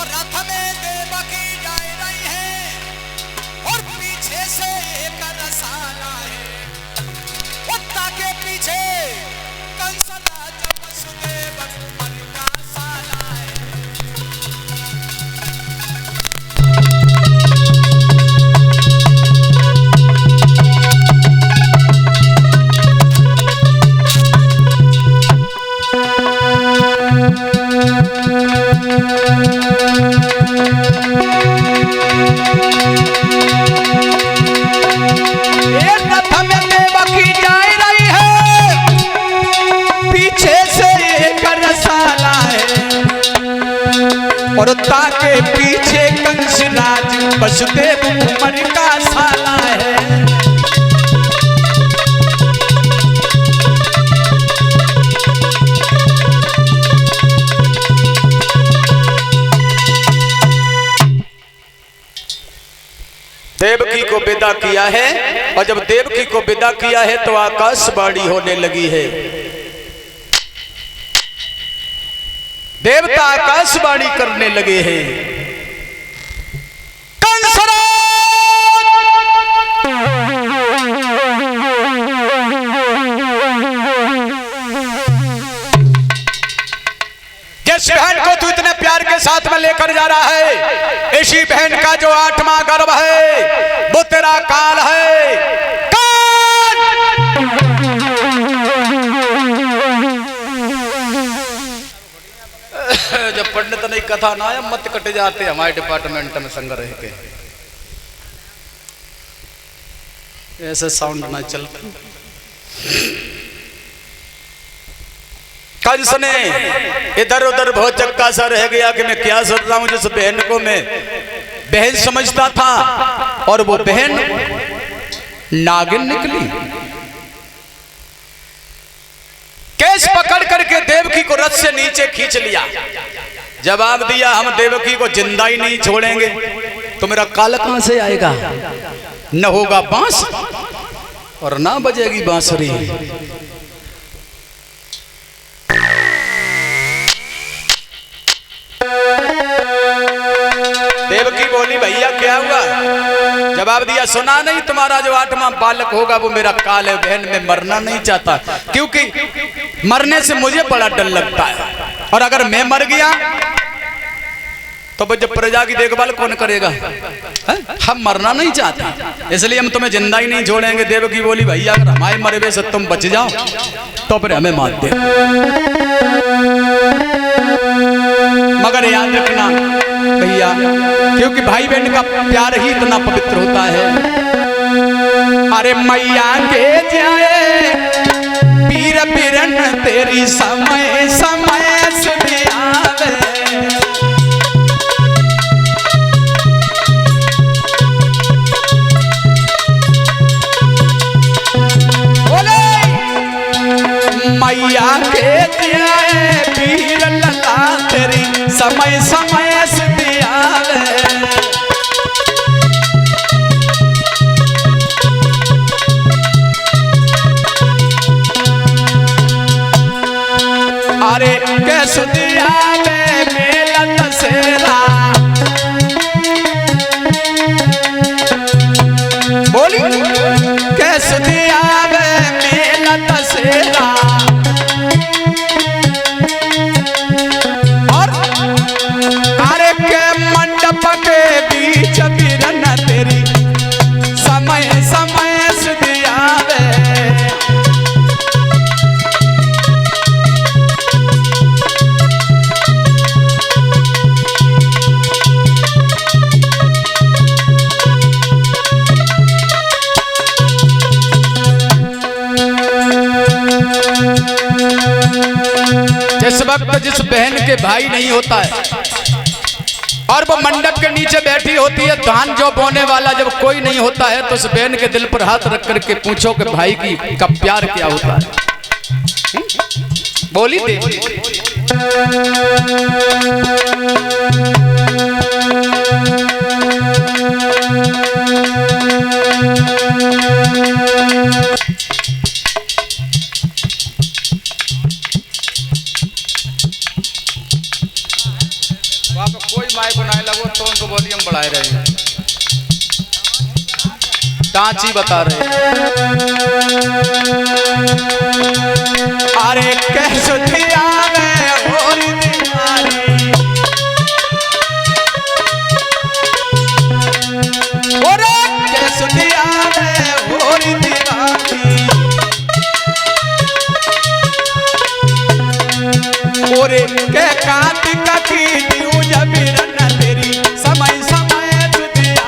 रथ में देवकी जा रही है और पीछे से एक रसाला है, उत्ता के पीछे कंसराज वसुदेव कुमार का साला है। और ताके पीछे कंसराज वसुदेव कुमार का साला है। देवकी को विदा किया है और जब देवकी को विदा किया है तो आकाशवाणी होने लगी है। देवता आकाशवाणी करने लगे हैं, जिस बहन को तू इतने प्यार के साथ में लेकर जा रहा है, इसी बहन का जो 8वां गर्भ है वो तेरा काल है। जब पंडित नहीं कथा ना आया मत कट जाते हमारे डिपार्टमेंट में संग रह के, ऐसे साउंड ना चलता। कंस ने इधर उधर बहुत चक्का सा रह गया कि मैं क्या सोच रहा हूं। जिस बहन को मैं बहन समझता था और वो बहन नागिन निकली। केस पकड़ करके देवकी को रथ से नीचे खींच लिया। जवाब दिया हम देवकी को जिंदा ही नहीं छोड़ेंगे। तो मेरा काल कहां से आएगा? न होगा बांस और ना बजेगी बांसुरी। देवकी बोली भैया क्या हुआ? जवाब दिया सुना नहीं, तुम्हारा जो 8वां बालक होगा वो मेरा काल है। बहन मैं मरना नहीं चाहता क्योंकि मरने से मुझे बड़ा डर लगता है और अगर मैं मर गया तो जब प्रजा की देखभाल कौन करेगा? हम मरना नहीं चाहते इसलिए हम तुम्हें जिंदा ही नहीं छोड़ेंगे। देवकी बोली भैया अगर हमारे मरे से तुम बच जाओ तो फिर हमें मार दे, मगर याद रखना भैया क्योंकि भाई बहन का प्यार ही इतना पवित्र होता है। अरे मैया के जाए पीर पीरन तेरी समय समय से आवे। मैया के जाए पीर लला तेरी समय समय से आवे। अरे कैसे दिया मेला दशहरा बोली कैसे दिया मेला दशहरा। और अरे के मंडप के बीच बिरन तेरी समय समय से दियावे। जिस वक्त जिस बहन के भाई नहीं होता है और वो मंडप के नीचे बैठी होती है, धान जो बोने वाला जब कोई नहीं होता है तो उस बहन के दिल पर हाथ रख करके पूछो कि भाई का प्यार क्या होता है। बोली दे कोई माइक बनाए लगो तो उनको वॉल्यूम बढ़ाए रहे कांची बता रहे अरे कैसे दिया होरी दीवारी अरे कैसे दिया होरी दीवारी ओरे के कार्तिक की दियो जबीरन तेरी समय समय तुझिया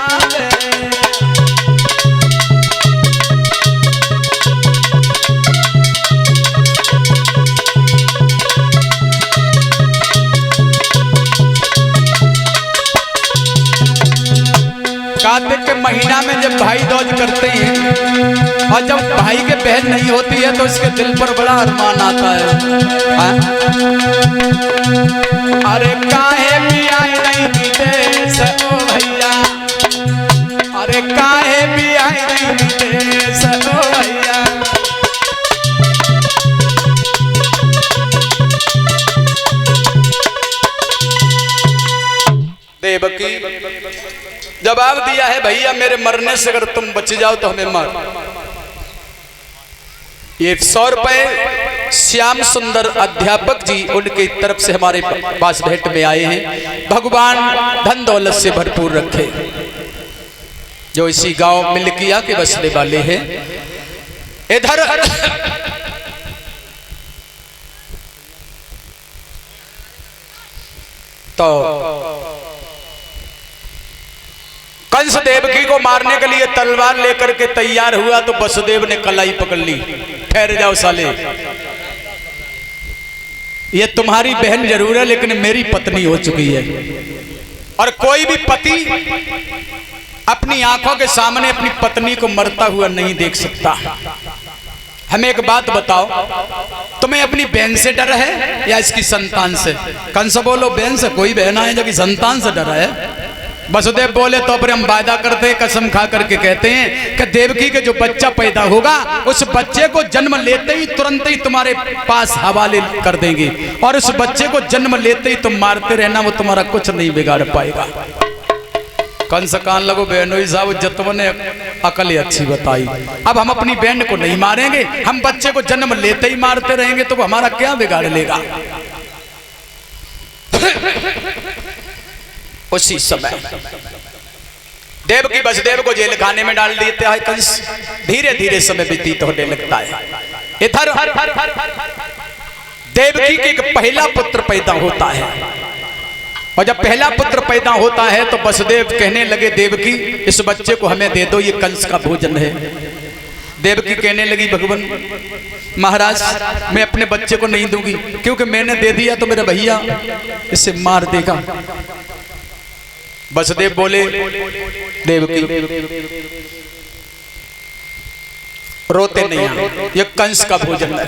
कार्तिक के महीना में जब भाई दूज करते हैं और जब भाई के बहन नहीं होती है तो इसके दिल पर बड़ा अरमान आता है अरे काहे भी आई नहीं विदेश ओ भैया अरे काहे भी आई नहीं विदेश ओ भैया देवकी जवाब दिया है भैया मेरे मरने से अगर तुम बच जाओ तो हमें मार ये 100 रुपए श्याम सुंदर अध्यापक जी उनकी तरफ से हमारे पास भेंट में आए हैं भगवान धन दौलत से भरपूर रखे जो इसी गांव मिल्किया के बसने वाले हैं इधर तो कंस देवकी को मारने के लिए तलवार लेकर के तैयार हुआ तो वसुदेव ने कलाई पकड़ ली ठहर जाओ साले ये तुम्हारी बहन जरूर है लेकिन मेरी पत्नी हो चुकी है और कोई भी पति अपनी आंखों के सामने अपनी पत्नी को मरता हुआ नहीं देख सकता हमें एक बात बताओ तुम्हें अपनी बहन से डर है या इसकी संतान से कंस बोलो बहन से कोई बहन है जो कि संतान से डर है वसुदेव बोले तो फिर हम वादा करते हैं कसम खा करके कहते हैं कि देवकी के जो बच्चा पैदा होगा उस बच्चे को जन्म लेते ही तुरंत ही तुम्हारे पास हवाले कर देंगे और उस बच्चे को जन्म लेते ही तुम मारते रहना वो तुम्हारा कुछ नहीं बिगाड़ पाएगा कंस कान लगो बहनोई साहब जतवन ने अकल अच्छी बताई अब हम अपनी बहन को नहीं मारेंगे हम बच्चे को जन्म लेते ही मारते रहेंगे तो वो हमारा क्या बिगाड़ लेगा उसी समय देवकी वसुदेव को जेल खाने में डाल देते हैं कंस धीरे धीरे समय व्यतीत होने लगता है इधर देवकी के एक पहला पुत्र पैदा होता है और जब पहला पुत्र पैदा होता है तो वसुदेव कहने लगे देवकी इस बच्चे को हमें दे दो ये कंस का भोजन है देवकी कहने लगी भगवान महाराज मैं अपने बच्चे को नहीं दूंगी क्योंकि मैंने दे दिया तो मेरा भैया इसे मार देगा वसुदेव बोले देवकी रोते नहीं ये कंस का भोजन है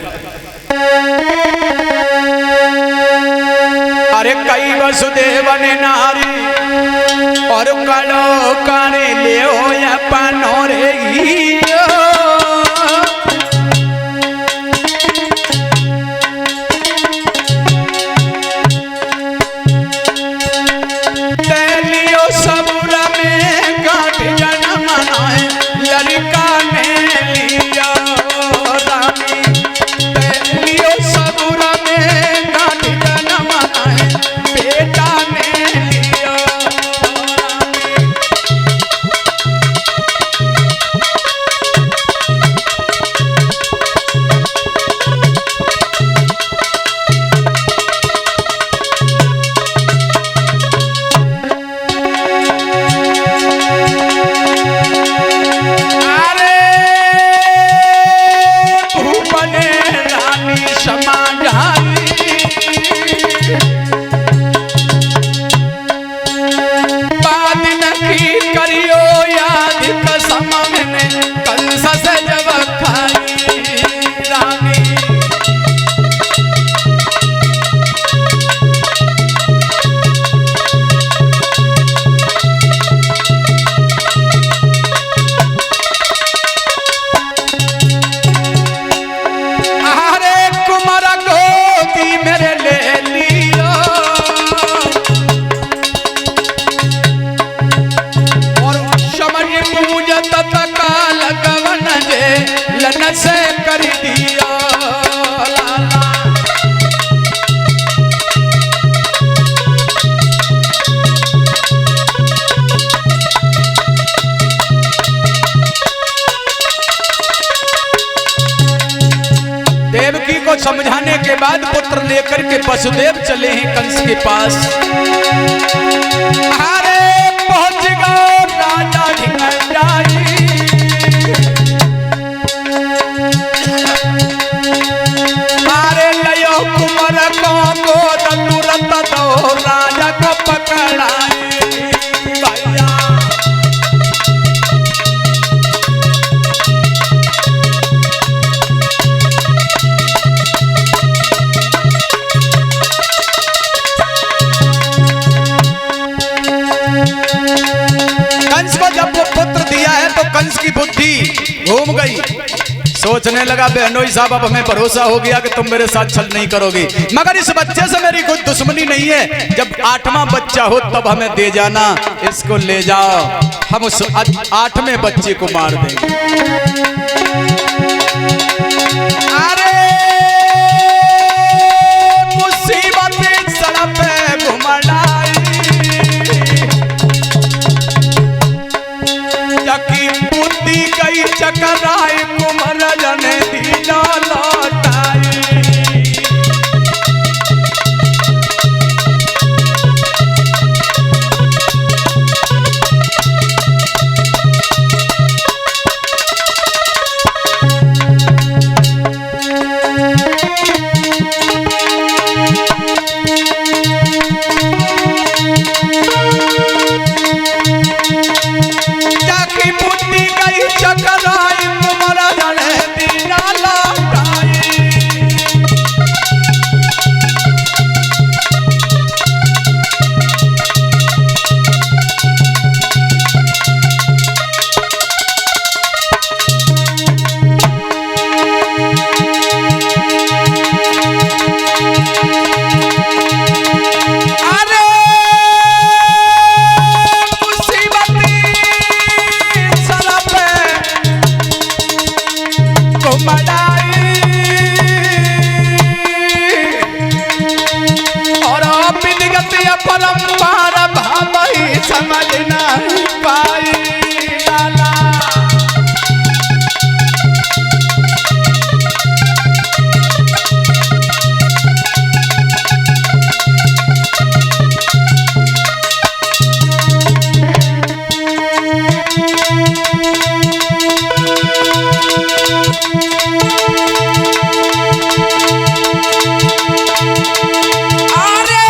अरे कई वसुदेव ने नारी और कलो काने ले हो या पानोरे के बाद पुत्र लेकर के वसुदेव चले हैं कंस के पास। अरे पहुंच गए राजा ढिंगराई, अरे लयो कुमार को गोद तुरंत दो राजा को पकड़ाई। भैया कंस को जब वो पुत्र दिया है तो कंस की बुद्धि घूम गई, सोचने लगा बहनोई साहब अब हमें भरोसा हो गया कि तुम मेरे साथ छल नहीं करोगी, मगर इस बच्चे से मेरी कोई दुश्मनी नहीं है, जब 8वां बच्चा हो तब हमें दे जाना, इसको ले जाओ, हम उस 8वें बच्चे को मार देंगे। अरे मुसीबत सड़क पे घुमड़ाई, जकी बुद्धि गई चकराई, कुमार जने दीना लौटाई। जाकी बुद्धि गई चकराई, कुमार जने दीना लौटाई। अरे मुसीबती सड़क पे घुमड़ाई, और विधिगत परंपरा भाई समझ नहीं पाई। लाला अरे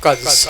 कंस।